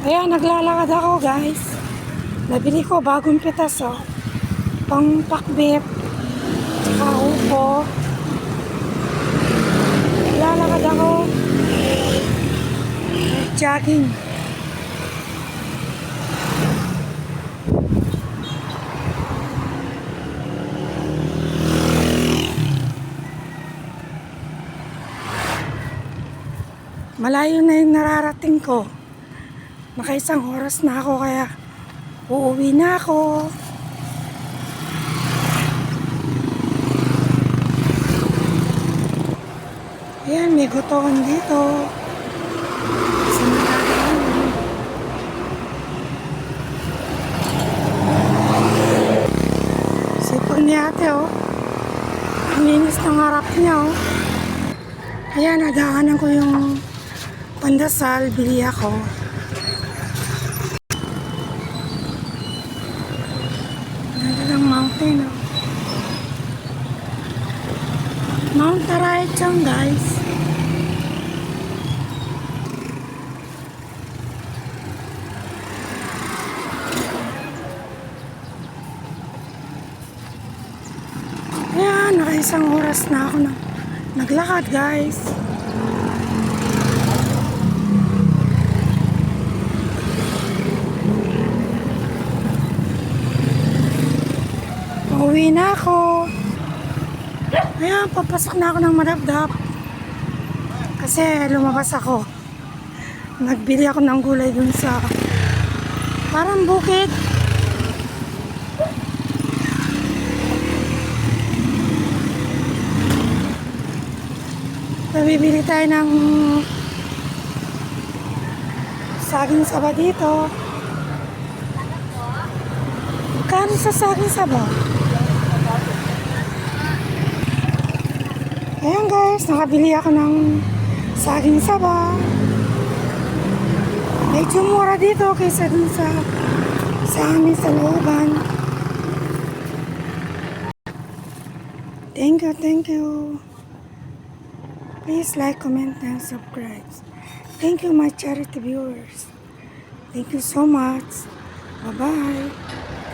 Ayan, naglalakad ako guys. Nabili ko bagong pitas pang pakbit. Tsaka upo. Naglalakad ako. Jogging. Malayo na yung nararating ko. Nakaisang oras na ako kaya uuwi na ako. Ayan, may gutoon dito. Sa nararating. Sipon ni ate Ang linis ng harap niya Ayan, nadaanan ko yung pandasal, bili ako. Ganda ng mountain Mount Araychang guys. Ayan, nakaisang oras na ako naglakad guys. Uwi na ako. Ayan, papasok na ako ng Madapdap. Kasi lumabas ako. Nagbili ako ng gulay dun sa parang bukid. Bibili tayo ng saging saba dito. Kano sa saging saba? Ayan guys, nakabili ako ng saging saba. Medyo mura dito kaysa dun sa amin sa looban. Thank you. Please like, comment, and subscribe. Thank you my charity viewers. Thank you so much. Bye-bye.